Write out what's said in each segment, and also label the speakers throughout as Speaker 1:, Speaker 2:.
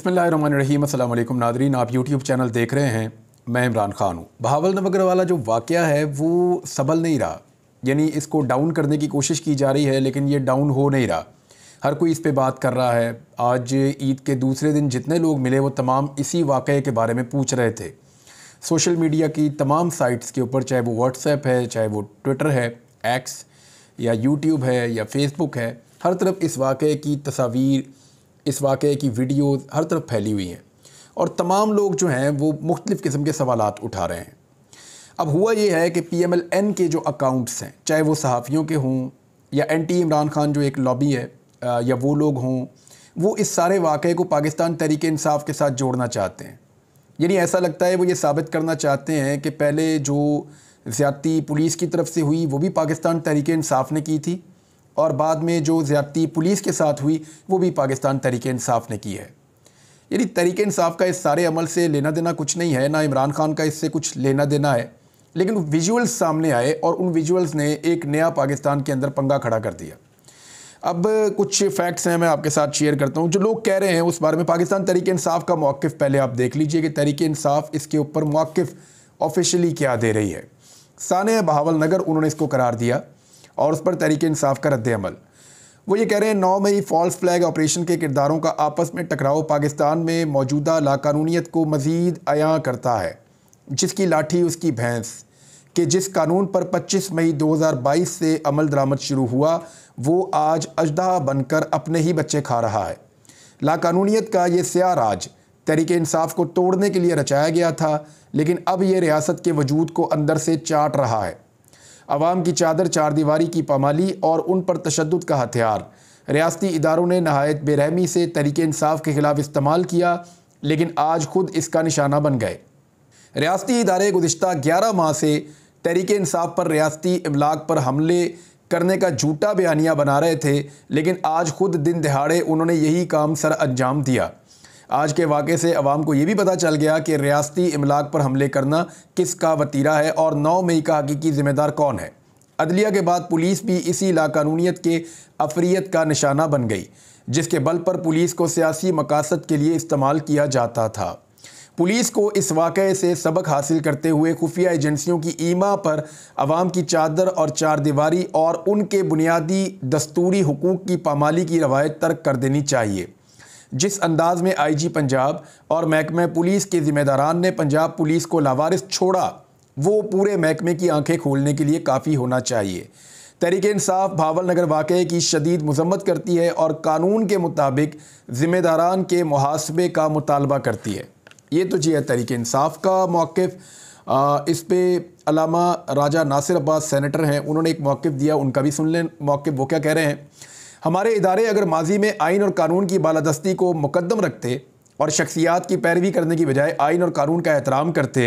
Speaker 1: बिस्मिल्लाहिर्रहमानिर्रहीम। अस्सलाम वालेकुम नादरीन, आप यूट्यूब चैनल देख रहे हैं। मैं इमरान खान हूँ। बहावल नगर वाला जो वाक़या है वो सबल नहीं रहा, यानी इसको डाउन करने की कोशिश की जा रही है लेकिन ये डाउन हो नहीं रहा। हर कोई इस पे बात कर रहा है। आज ईद के दूसरे दिन जितने लोग मिले वो तमाम इसी वाक़े के बारे में पूछ रहे थे। सोशल मीडिया की तमाम साइट्स के ऊपर, चाहे वो व्हाट्सएप है, चाहे वो ट्विटर है, एक्स या यूट्यूब है या फेसबुक है, हर तरफ इस वाक़े की तस्वीर, इस वाक़े की वीडियोज़ हर तरफ फैली हुई हैं और तमाम लोग जो हैं वो मुख्तलिफ़ किस्म के सवालात उठा रहे हैं। अब हुआ ये है कि PMLN के जो अकाउंट्स हैं, चाहे वो सहाफ़ियों के हों या एंटी इमरान खान जो एक लॉबी है या वो लोग हों, वो इस सारे वाक़े को पाकिस्तान तहरीक इंसाफ के साथ जोड़ना चाहते हैं। यानी ऐसा लगता है वो ये साबित करना चाहते हैं कि पहले जो ज़्यादती पुलिस की तरफ से हुई वो भी पाकिस्तान तहरीक इंसाफ ने की थी और बाद में जो ज़्यादती पुलिस के साथ हुई वो भी पाकिस्तान तहरीक इंसाफ ने की है। यानी तहरीक इंसाफ का इस सारे अमल से लेना देना कुछ नहीं है, ना इमरान खान का इससे कुछ लेना देना है, लेकिन विजुअल्स सामने आए और उन विजुअल्स ने एक नया पाकिस्तान के अंदर पंगा खड़ा कर दिया। अब कुछ फैक्ट्स हैं, मैं आपके साथ शेयर करता हूँ। जो लोग कह रहे हैं उस बारे में, पाकिस्तान तहरीक इंसाफ का मौक़िफ़ पहले आप देख लीजिए कि तहरीक इंसाफ इसके ऊपर मौक़िफ़ ऑफिशियली क्या दे रही है। साने बहावल नगर उन्होंने इसको करार दिया और उस पर तहरीक इंसाफ का रद्द अमल। वो ये कह रहे हैं 9 मई फॉल्स फ्लैग ऑपरेशन के किरदारों का आपस में टकराव पाकिस्तान में मौजूदा लाकानूनियत को मज़ीद अयां करता है। जिसकी लाठी उसकी भैंस कि जिस कानून पर 25 मई 2022 से अमल दरामद शुरू हुआ वो आज अजदा बनकर अपने ही बच्चे खा रहा है। लाकानूनियत का ये स्याह राज तहरीक इंसाफ को तोड़ने के लिए रचाया गया था, लेकिन अब ये रियासत के वजूद को अंदर से चाट रहा है। अवाम की चादर चार दीवारी की पामाली और उन पर तशद्दुद का हथियार रियासती इदारों ने नहायत बेरहमी से तहरीक इंसाफ के ख़िलाफ़ इस्तेमाल किया, लेकिन आज खुद इसका निशाना बन गए। रियासती इदारे गुज़िश्ता 11 माह से तहरीक इंसाफ पर रियासती इमलाक पर हमले करने का झूठा बयानिया बना रहे थे, लेकिन आज खुद दिन दहाड़े उन्होंने यही काम सर अंजाम दिया। आज के वाक़े से अवाम को ये भी पता चल गया कि रियासती इमलाक पर हमले करना किसका वतीरा है और 9 मई का हकीकी ज़िम्मेदार कौन है। अदलिया के बाद पुलिस भी इसी लाकानूनियत के अफरियत का निशाना बन गई, जिसके बल पर पुलिस को सियासी मकासद के लिए इस्तेमाल किया जाता था। पुलिस को इस वाक़े से सबक हासिल करते हुए खुफिया एजेंसियों की ईमा पर अवाम की चादर और चार दीवारी और उनके बुनियादी दस्तूरी हुकूक की पामाली की रवायत तर्क कर देनी चाहिए। जिस अंदाज में IG पंजाब और महकमे पुलिस के ज़िम्मेदारान ने पंजाब पुलिस को लावारिस छोड़ा वो पूरे महकमे की आंखें खोलने के लिए काफ़ी होना चाहिए। तहरीक इंसाफ बहावल नगर वाक़े की शदीद मज़म्मत करती है और कानून के मुताबिक ज़िम्मेदारान के मुहासबे का मुतालबा करती है। ये तो जी है तहरीक इंसाफ का मौक़िफ़। इस पे अल्लामा राजा नासिर अब्बास सेनेटर हैं, उन्होंने एक मौक़िफ़ दिया, उनका भी सुन लें मौक़िफ़। वो क्या कह रहे हैं? हमारे इदारे अगर माजी में आइन और कानून की बालादस्ती को मुकद्दम रखते और शख्सियात की पैरवी करने की बजाय आइन और कानून का एहतराम करते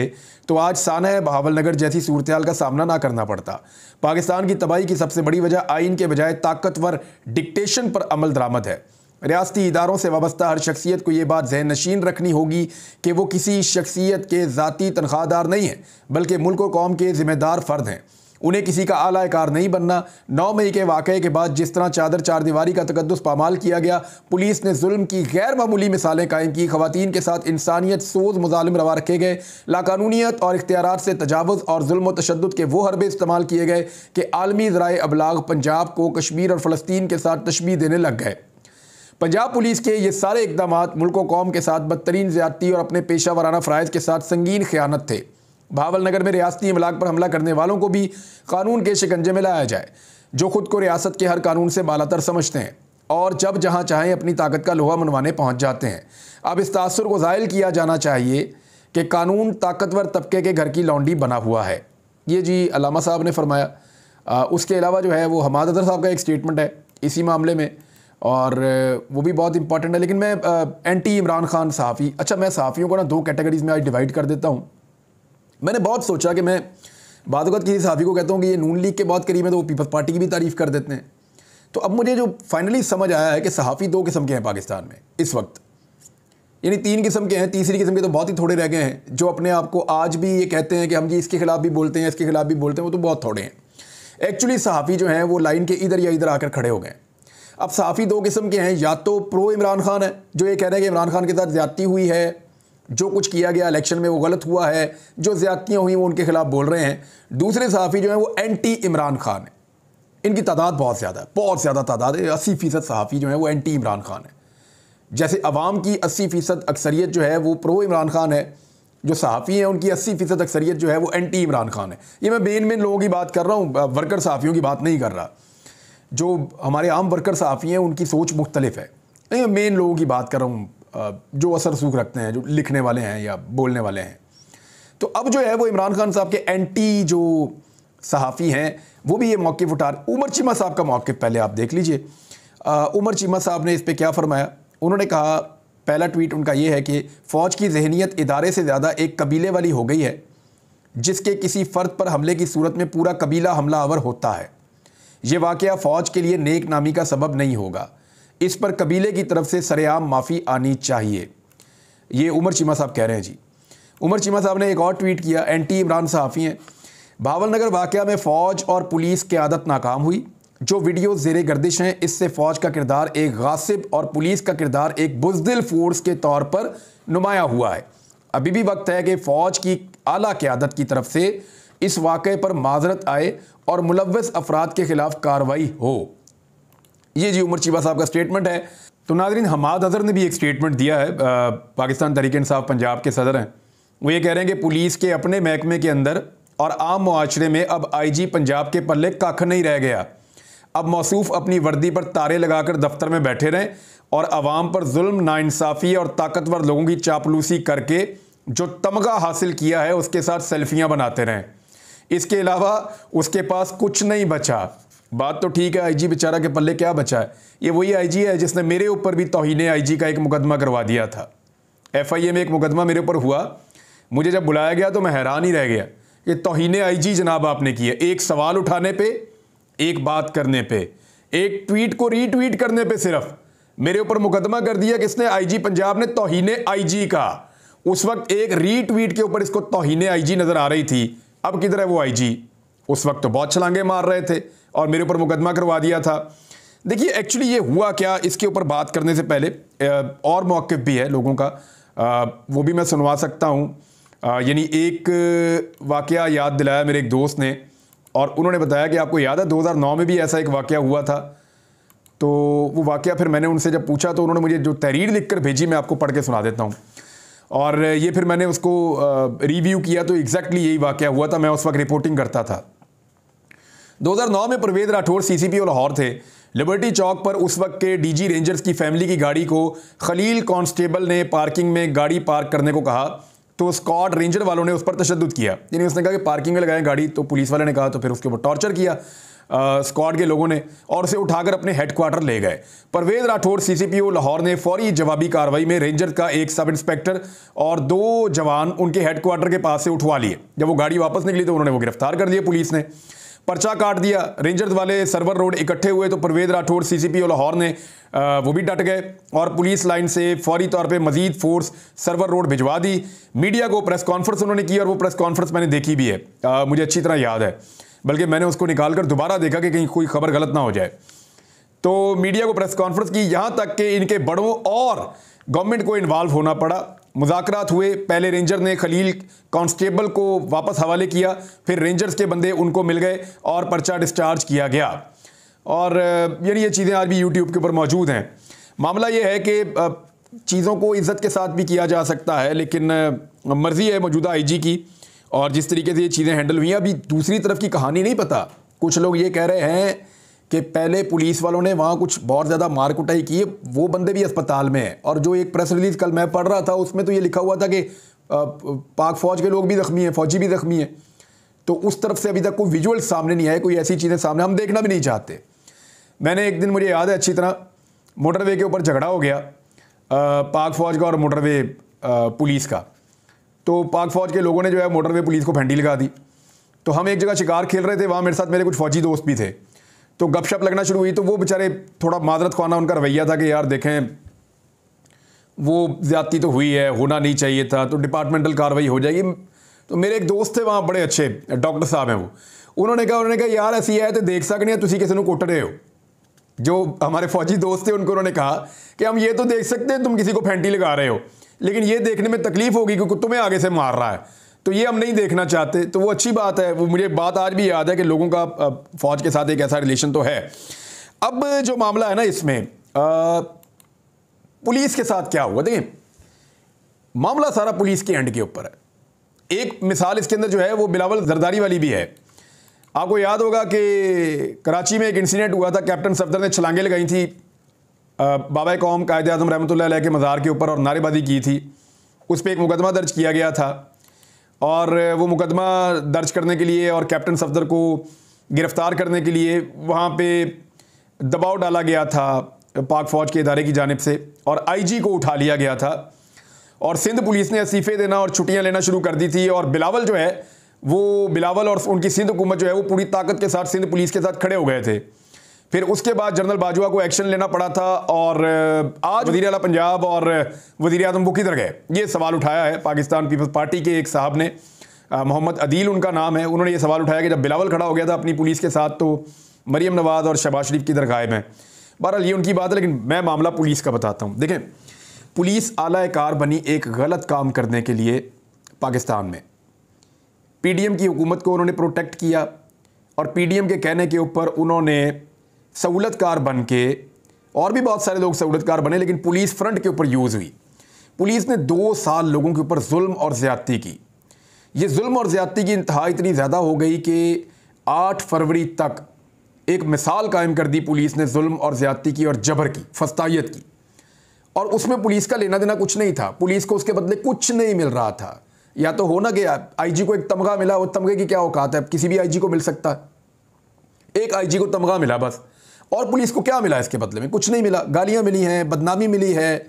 Speaker 1: तो आज साना बहावल नगर जैसी सूरत हाल का सामना ना करना पड़ता। पाकिस्तान की तबाही की सबसे बड़ी वजह आइन के बजाय ताकतवर डिक्टेशन पर अमल दरामद है। रियासती इदारों से वाबस्ता हर शख्सियत को ये बात ज़हन नशीन रखनी होगी कि वो किसी शख्सियत के ज़ाती तनख्वाहदार नहीं हैं, बल्कि मुल्क और कौम के ज़िम्मेदार फ़र्द हैं। उन्हें किसी का आला कार नहीं बनना। 9 मई के वाक़े के बाद जिस तरह चादर चार दीवारी का तकद्दुस पामाल किया गया, पुलिस ने जुल्म की गैर मामूली मिसालें कायम की, ख़वातीन के साथ इंसानियत सोज मुजालिम रवा रखे गए, लाकानूनियत और इख्तियारात से तजावुज़ और जुल्म व तशद्दुद के वो हरबे इस्तेमाल किए गए कि आलमी ज़राए अबलाग पंजाब को कश्मीर और फ़लस्तीन के साथ तशबीह देने लग गए। पंजाब पुलिस के ये सारे इक़दामात मुल्क व कौम के साथ बदतरीन ज़्यादती और अपने पेशा वराना फ़राइज़ के साथ संगीन ख़यानत थे। बहावल नगर में रियासती इमलाक पर हमला करने वालों को भी कानून के शिकंजे में लाया जाए, जो खुद को रियासत के हर कानून से बालातर समझते हैं और जब जहां चाहें अपनी ताकत का लोहा मनवाने पहुंच जाते हैं। अब इस तासुर को ज़ायल किया जाना चाहिए कि कानून ताकतवर तबके के घर की लौंडी बना हुआ है। ये जी अल्लामा साहब ने फरमाया। उसके अलावा जो है वो हमाद अदर साहब का एक स्टेटमेंट है इसी मामले में और वो भी बहुत इंपॉर्टेंट है। लेकिन मैं एंटी इमरान खान सहाफ़ी, अच्छा मैं सहाफ़ियों को ना 2 कैटेगरीज़ में आज डिवाइड कर देता हूँ। मैंने बहुत सोचा कि मैं बाद वक़्त किसी सहाफ़ी को कहता हूँ कि ये नून लीग के बहुत करीब है तो वो पीपल्स पार्टी की भी तारीफ़ कर देते हैं। तो अब मुझे जो फाइनली समझ आया है कि सहाफ़ी 2 किस्म के हैं पाकिस्तान में इस वक्त, यानी 3 किस्म के हैं। तीसरी किस्म के तो बहुत ही थोड़े रह गए हैं, जो अपने आप को आज भी ये कहते हैं कि हम जी इसके ख़िलाफ़ भी बोलते हैं, इसके ख़िलाफ़ भी बोलते हैं, वो तो बहुत थोड़े हैं। एक्चुअली सहाफ़ी जो हैं वो लाइन के इधर या इधर आकर खड़े हो गए। अब सहाफ़ी दो किस्म के हैं, या तो प्रो इमरान खान है जो ये कह रहे हैं कि इमरान खान के साथ ज़्यादती हुई है, जो कुछ किया गया इलेक्शन में वो गलत हुआ है, जो ज़्यादतियाँ हुई वो उनके खिलाफ बोल रहे हैं। दूसरे सहाफ़ी जो हैं वो एंटी इमरान खान है। इनकी तादाद बहुत ज़्यादा है, बहुत ज़्यादा तादाद है। 80% सहाफ़ी जो हैं वो एंटी इमरान खान है। जैसे अवाम की 80% अक्सरियत जो है वो प्रो इमरान खान है, जो सहाफ़ी हैं उनकी 80% अक्सरियत जो है वो एंटी इमरान खान है। ये मैं मेन लोगों की बात कर रहा हूँ, वर्कर सहाफ़ियों की बात नहीं कर रहा। जो हमारे आम वर्कर सहाफ़ी हैं उनकी सोच मुख्तलिफ है। मैं मेन लोगों की बात कर रहा हूँ जो असर रसूख रखते हैं, जो लिखने वाले हैं या बोलने वाले हैं। तो अब जो है वो इमरान खान साहब के एंटी जो सहाफ़ी हैं वो भी ये मौक़िफ़ उठा। उमर चीमा साहब का मौक़िफ़ पहले आप देख लीजिए। उमर चीमा साहब ने इस पर क्या फ़रमाया। उन्होंने कहा, पहला ट्वीट उनका ये है कि फ़ौज की जहनीत इदारे से ज़्यादा एक कबीले वाली हो गई है, जिसके किसी फ़र्द पर हमले की सूरत में पूरा कबीला हमला आवर होता है। ये वाक़या फ़ौज के लिए नेक नामी का सबब नहीं होगा। इस पर कबीले की तरफ से सरेआम माफ़ी आनी चाहिए। ये उमर चीमा साहब कह रहे हैं जी। उमर चीमा साहब ने एक और ट्वीट किया, एंटी इमरान सहाफ़ी हैं। भावलनगर वाक़या में फ़ौज और पुलिस क़यादत नाकाम हुई। जो वीडियो ज़ेरे गर्दिश हैं, इससे फ़ौज का किरदार एक गासिब और पुलिस का किरदार एक बुज़दिल फ़ोर्स के तौर पर नुमाया हुआ है। अभी भी वक्त है कि फ़ौज की आला क़यादत की तरफ से इस वाक़े पर माज़रत आए और मुलव्वस अफराद के ख़िलाफ़ कार्रवाई हो। ये जी उमर चीमा साहब का स्टेटमेंट है। तो नाज़रीन, हमाद अज़हर ने भी एक स्टेटमेंट दिया है। पाकिस्तान तहरीक इंसाफ पंजाब के सदर हैं। वो ये कह रहे हैं कि पुलिस के अपने महकमे के अंदर और आम मुआशरे में अब IG पंजाब के पल्ले कख नहीं रह गया। अब मौसूफ अपनी वर्दी पर तारे लगाकर दफ्तर में बैठे रहें और आवाम पर जुल्म, नाइंसाफ़ी और ताकतवर लोगों की चापलूसी करके जो तमगा हासिल किया है उसके साथ सेल्फियाँ बनाते रहें। इसके अलावा उसके पास कुछ नहीं बचा। बात तो ठीक है, IG बेचारा के पल्ले क्या बचा है। ये वही IG है जिसने मेरे ऊपर भी तौहीने IG का एक मुकदमा करवा दिया था। FIA में एक मुकदमा मेरे ऊपर हुआ। मुझे जब बुलाया गया तो मैं हैरान ही रह गया। ये तौहीने IG जनाब आपने किए, एक सवाल उठाने पे, एक बात करने पे, एक ट्वीट को रीट्वीट करने पे सिर्फ मेरे ऊपर मुकदमा कर दिया किसने, IG पंजाब ने तौहीने IG का। उस वक्त एक रीट्वीट के ऊपर इसको तौहीने IG नज़र आ रही थी। अब किधर है वो IG? उस वक्त तो बहुत छलांगे मार रहे थे और मेरे ऊपर मुकदमा करवा दिया था। देखिए एक्चुअली ये हुआ क्या, इसके ऊपर बात करने से पहले और मौक़िफ़ भी है लोगों का, वो भी मैं सुनवा सकता हूँ। यानी एक वाक़या याद दिलाया मेरे एक दोस्त ने और उन्होंने बताया कि आपको याद है 2009 में भी ऐसा एक वाक़या हुआ था। तो वो वाक़या फिर मैंने उनसे जब पूछा तो उन्होंने मुझे जो तहरीर लिख कर भेजी, मैं आपको पढ़ के सुना देता हूँ। और ये फिर मैंने उसको रिव्यू किया तो एग्जैक्टली यही वाक़या हुआ था। मैं उस वक्त रिपोर्टिंग करता था। 2009 में परवेज़ राठौर CCPO लाहौर थे। लिबर्टी चौक पर उस वक्त के DG रेंजर्स की फैमिली की गाड़ी को खलील कांस्टेबल ने पार्किंग में गाड़ी पार्क करने को कहा तो स्क्वाड रेंजर वालों ने उस पर तशद्दुद किया। यानी उसने कहा कि पार्किंग में लगाएं गाड़ी, तो पुलिस वाले ने कहा, तो फिर उसके ऊपर टॉर्चर किया स्क्वाड के लोगों ने और उसे उठाकर अपने हेडक्वार्टर ले गए। परवेज़ राठौर CCPO लाहौर ने फौरी जवाबी कार्रवाई में रेंजर का एक सब इंस्पेक्टर और 2 जवान उनके हेडक्वार्टर के पास से उठवा लिए। जब वो गाड़ी वापस निकली तो उन्होंने वो गिरफ्तार कर लिए। पुलिस ने पर्चा काट दिया। रेंजर्स वाले सर्वर रोड इकट्ठे हुए तो परवेज़ राठौर CCPO लाहौर ने वो भी डट गए और पुलिस लाइन से फौरी तौर पे मजीद फोर्स सर्वर रोड भिजवा दी। मीडिया को प्रेस कॉन्फ्रेंस उन्होंने की और वो प्रेस कॉन्फ्रेंस मैंने देखी भी है, मुझे अच्छी तरह याद है। बल्कि मैंने उसको निकाल कर दोबारा देखा कि कहीं कोई खबर गलत ना हो जाए। तो मीडिया को प्रेस कॉन्फ्रेंस की, यहाँ तक कि इनके बड़ों और गवर्नमेंट को इन्वॉल्व होना पड़ा। मुज़ाकरात हुए। पहले रेंजर ने खलील कांस्टेबल को वापस हवाले किया, फिर रेंजर्स के बंदे उनको मिल गए और पर्चा डिस्चार्ज किया गया। और यानी ये चीज़ें आज भी यूट्यूब के ऊपर मौजूद हैं। मामला ये है कि चीज़ों को इज़्ज़त के साथ भी किया जा सकता है, लेकिन मर्ज़ी है मौजूदा IG की और जिस तरीके से ये चीज़ें हैंडल हुई। अभी दूसरी तरफ की कहानी नहीं पता। कुछ लोग ये कह रहे हैं कि पहले पुलिस वालों ने वहाँ कुछ बहुत ज़्यादा मार कुटाई की है, वो बंदे भी अस्पताल में हैं। और जो एक प्रेस रिलीज़ कल मैं पढ़ रहा था उसमें तो ये लिखा हुआ था कि पाक फ़ौज के लोग भी ज़ख्मी हैं, फ़ौजी भी ज़ख्मी हैं। तो उस तरफ से अभी तक कोई विजुअल सामने नहीं आए, कोई ऐसी चीज़ें सामने हम देखना भी नहीं चाहते। मैंने एक दिन, मुझे याद है अच्छी तरह, मोटरवे के ऊपर झगड़ा हो गया पाक फ़ौज का और मोटरवे पुलिस का। तो पाक फ़ौज के लोगों ने जो है मोटरवे पुलिस को फेंटी लगा दी। तो हम एक जगह शिकार खेल रहे थे, वहाँ मेरे साथ मेरे कुछ फ़ौजी दोस्त भी थे। तो गपशप लगना शुरू हुई। तो वो बेचारे थोड़ा माजरत ख्वाना उनका रवैया था कि यार देखें वो ज़्यादती तो हुई है, होना नहीं चाहिए था, तो डिपार्टमेंटल कार्रवाई हो जाएगी। तो मेरे एक दोस्त थे वहाँ, बड़े अच्छे डॉक्टर साहब हैं वो, उन्होंने कहा यार ऐसी है तो देख सकते हैं, तुसी किसी को कुट रहे हो। जो हमारे फौजी दोस्त थे उनको उन्होंने कहा कि हम ये तो देख सकते हैं तुम किसी को फैंटी लगा रहे हो, लेकिन ये देखने में तकलीफ होगी क्योंकि तुम्हें आगे से मार रहा है, तो ये हम नहीं देखना चाहते। तो वो अच्छी बात है, वो मुझे बात आज भी याद है कि लोगों का फौज के साथ एक ऐसा रिलेशन तो है। अब जो मामला है ना इसमें पुलिस के साथ क्या हुआ, देखिए मामला सारा पुलिस के एंड के ऊपर है। एक मिसाल इसके अंदर जो है वो बिलावल जरदारी वाली भी है। आपको याद होगा कि कराची में एक इंसिडेंट हुआ था, कैप्टन सफदर ने छलांगे लगाई थी बाबा कौम कायद आज़म रहमतुल्लाह अलैह के मज़ार के ऊपर और नारेबाजी की थी। उस पर एक मुकदमा दर्ज किया गया था और वो मुकदमा दर्ज करने के लिए और कैप्टन सफदर को गिरफ़्तार करने के लिए वहाँ पे दबाव डाला गया था पाक फ़ौज के इदारे की जानिब से और आईजी को उठा लिया गया था और सिंध पुलिस ने इस्तीफ़े देना और छुट्टियाँ लेना शुरू कर दी थी। और बिलावल जो है वो बिलावल और उनकी सिंध हुकूमत जो है वो पूरी ताकत के साथ सिंध पुलिस के साथ खड़े हो गए थे। फिर उसके बाद जनरल बाजवा को एक्शन लेना पड़ा था और आज वज़ीर आला पंजाब और वज़ीर आज़म वो किधर गए, ये सवाल उठाया है पाकिस्तान पीपल्स पार्टी के एक साहब ने, मोहम्मद अदील उनका नाम है। उन्होंने ये सवाल उठाया कि जब बिलावल खड़ा हो गया था अपनी पुलिस के साथ तो मरीम नवाज़ और शहबाज शरीफ किधर गायब हैं। बहरहाल ये उनकी बात है, लेकिन मैं मामला पुलिस का बताता हूँ। देखें, पुलिस आला कार बनी एक गलत काम करने के लिए पाकिस्तान में। पीडीएम की हुकूमत को उन्होंने प्रोटेक्ट किया और पीडीएम के कहने के ऊपर उन्होंने सहूलतकार बन के, और भी बहुत सारे लोग सहूलतकार बने, लेकिन पुलिस फ्रंट के ऊपर यूज़ हुई। पुलिस ने 2 साल लोगों के ऊपर जुल्म और ज़्यादती की। ये जुल्म और ज़्यादती की इंतहा इतनी ज़्यादा हो गई कि 8 फरवरी तक एक मिसाल कायम कर दी पुलिस ने जुल्म और ज़्यादती की और जबर की, फस्तायत की। और उसमें पुलिस का लेना देना कुछ नहीं था, पुलिस को उसके बदले कुछ नहीं मिल रहा था। या तो हो ना कि आईजी को एक तमगा मिला, वो तमगे की क्या औकात है, किसी भी आईजी को मिल सकता है। एक आईजी को तमगा मिला बस, और पुलिस को क्या मिला इसके बदले में? कुछ नहीं मिला। गालियां मिली हैं, बदनामी मिली है।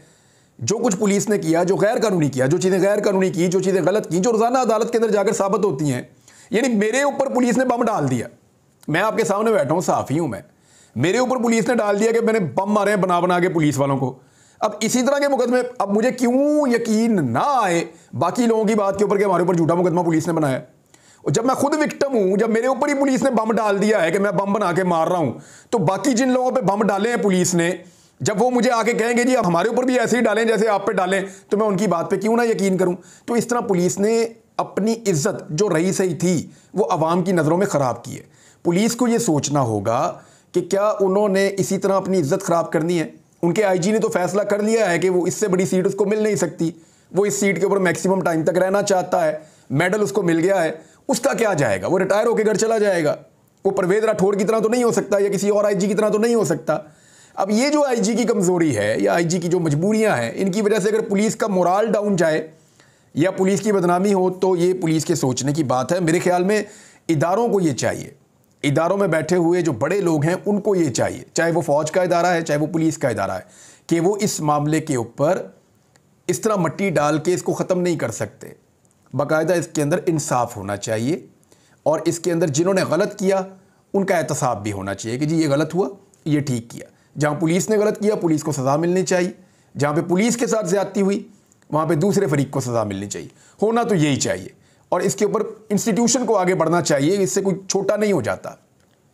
Speaker 1: जो कुछ पुलिस ने किया, जो गैर कानूनी किया, जो चीज़ें गैर कानूनी की, जो चीज़ें गलत की, जो रोज़ाना अदालत के अंदर जाकर साबित होती हैं। यानी मेरे ऊपर पुलिस ने बम डाल दिया, मैं आपके सामने बैठा हूँ, सहाफ़ी हूँ मैं, मेरे ऊपर पुलिस ने डाल दिया कि मैंने बम मारे हैं बना बना के पुलिस वालों को। अब इसी तरह के मुकदमे, अब मुझे क्यों यकीन ना आए बाकी लोगों की बात के ऊपर कि हमारे ऊपर झूठा मुकदमा पुलिस ने बनाया, और जब मैं खुद विक्टिम हूं, जब मेरे ऊपर ही पुलिस ने बम डाल दिया है कि मैं बम बना के मार रहा हूं, तो बाकी जिन लोगों पे बम डाले हैं पुलिस ने, जब वो मुझे आके कहेंगे जी अब हमारे ऊपर भी ऐसे ही डालें जैसे आप पे डालें, तो मैं उनकी बात पे क्यों ना यकीन करूं। तो इस तरह पुलिस ने अपनी इज्जत जो रही सही थी वो अवाम की नज़रों में ख़राब की है। पुलिस को ये सोचना होगा कि क्या उन्होंने इसी तरह अपनी इज्जत ख़राब करनी है। उनके आईजी ने तो फैसला कर लिया है कि वो इससे बड़ी सीट उसको मिल नहीं सकती, वो इस सीट के ऊपर मैक्सिमम टाइम तक रहना चाहता है, मेडल उसको मिल गया है, उसका क्या जाएगा, वो रिटायर होकर घर चला जाएगा। वो परवेज राठौर की तरह तो नहीं हो सकता या किसी और आईजी की तरह तो नहीं हो सकता। अब ये जो आईजी की कमज़ोरी है या आईजी की जो मजबूरियां हैं, इनकी वजह से अगर पुलिस का मोराल डाउन जाए या पुलिस की बदनामी हो तो ये पुलिस के सोचने की बात है। मेरे ख्याल में इदारों को ये चाहिए, इदारों में बैठे हुए जो बड़े लोग हैं उनको ये चाहिए, चाहे वो फ़ौज का इदारा है चाहे वो पुलिस का इदारा है, कि वो इस मामले के ऊपर इस तरह मट्टी डाल के इसको ख़त्म नहीं कर सकते। बाकायदा इसके अंदर इंसाफ होना चाहिए और इसके अंदर जिन्होंने गलत किया उनका एहतसाब भी होना चाहिए कि जी ये गलत हुआ, ये ठीक किया। जहाँ पुलिस ने गलत किया पुलिस को सज़ा मिलनी चाहिए, जहाँ पे पुलिस के साथ ज़्यादती हुई वहाँ पे दूसरे फरीक को सज़ा मिलनी चाहिए। होना तो यही चाहिए और इसके ऊपर इंस्टीट्यूशन को आगे बढ़ना चाहिए, इससे कोई छोटा नहीं हो जाता।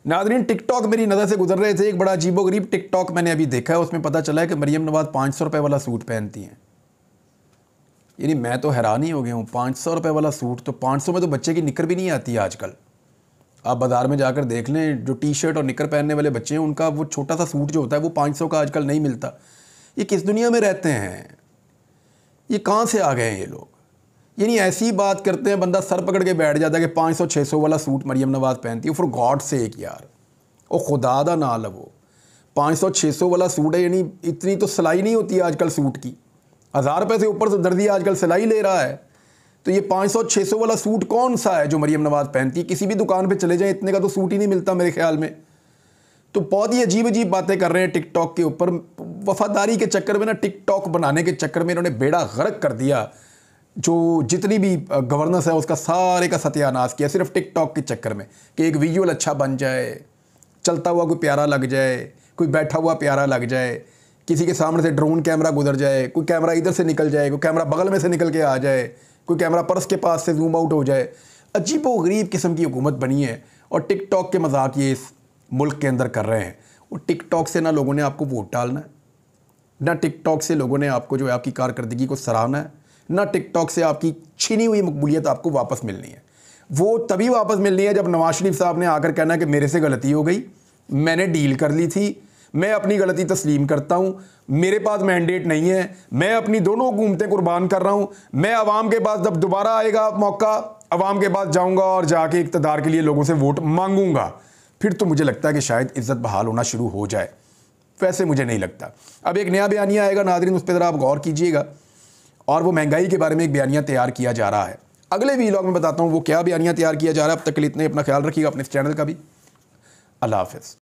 Speaker 1: नाज़रीन, टिकटॉक मेरी नज़र से गुजर रहे थे, एक बड़ा अजीबोगरीब टिकटॉक मैंने अभी देखा है। उसमें पता चला है कि मरीम नवाज़ 500 रुपये वाला सूट पहनती हैं। यानी मैं तो हैरान ही हो गया हूँ, 500 रुपये वाला सूट, तो 500 में तो बच्चे की निकर भी नहीं आती है आजकल। आप बाज़ार में जाकर देख लें, जो टी शर्ट और निकर पहनने वाले बच्चे हैं उनका वो छोटा सा सूट जो होता है वो 500 का आजकल नहीं मिलता। ये किस दुनिया में रहते हैं, ये कहाँ से आ गए हैं ये लोग। यानी ऐसी बात करते हैं, बंदा सर पकड़ के बैठ जाता है कि 500-600 वाला सूट मरीम नवाज़ पहनती है। फॉर गॉड सेक यार, ओ खुदा दा ना लवो, 500-600 वाला सूट है, यानी इतनी तो सिलाई नहीं होती है आजकल सूट की। 1000 रुपये से ऊपर तो दर्जी आजकल सिलाई ले रहा है। तो ये 500-600 वाला सूट कौन सा है जो मरीम नवाज़ पहनती है? किसी भी दुकान पे चले जाएं इतने का तो सूट ही नहीं मिलता मेरे ख्याल में। तो बहुत ही अजीब अजीब बातें कर रहे हैं टिकटॉक के ऊपर। वफादारी के चक्कर में ना, टिकटॉक बनाने के चक्कर में इन्होंने बेड़ा गर्क कर दिया। जो जितनी भी गवर्नेंस है उसका सारे का सत्यानाश किया सिर्फ टिकटॉक के चक्कर में कि एक विजुअल अच्छा बन जाए, चलता हुआ कोई प्यारा लग जाए, कोई बैठा हुआ प्यारा लग जाए, किसी के सामने से ड्रोन कैमरा गुजर जाए, कोई कैमरा इधर से निकल जाए, कोई कैमरा बगल में से निकल के आ जाए, कोई कैमरा पर्स के पास से जूम आउट हो जाए। अजीब व गरीब किस्म की हुकूमत बनी है और टिकटॉक के मजाक ये इस मुल्क के अंदर कर रहे हैं। वो टिकटॉक से ना लोगों ने आपको वोट डालना है, ना टिकटॉक से लोगों ने आपको जो है आपकी कारकर्दगी को सराहना है, ना टिकटॉक से आपकी छीनी हुई मकबूलियत आपको वापस मिलनी है। वो तभी वापस मिलनी है जब नवाज शरीफ साहब ने आकर कहना कि मेरे से गलती हो गई, मैंने डील कर ली थी, मैं अपनी गलती तस्लीम करता हूं, मेरे पास मैंडेट नहीं है, मैं अपनी दोनों हुकूमतें कुर्बान कर रहा हूं, मैं अवाम के पास जब दोबारा आएगा मौका, अवाम के पास जाऊंगा और जाके इक़्तिदार के लिए लोगों से वोट मांगूंगा, फिर तो मुझे लगता है कि शायद इज्जत बहाल होना शुरू हो जाए। वैसे मुझे नहीं लगता। अब एक नया बयानिया आएगा नाज़रीन, उस पर ज़रा आप गौर कीजिएगा, और वो महंगाई के बारे में एक बयानिया तैयार किया जा रहा है। अगले वीलॉग में बताता हूँ वो क्या बयानिया तैयार किया जा रहा है। अब तक के लिए इतने, अपना ख्याल रखिएगा, अपने इस चैनल का भी। अल्लाह हाफ़िज़।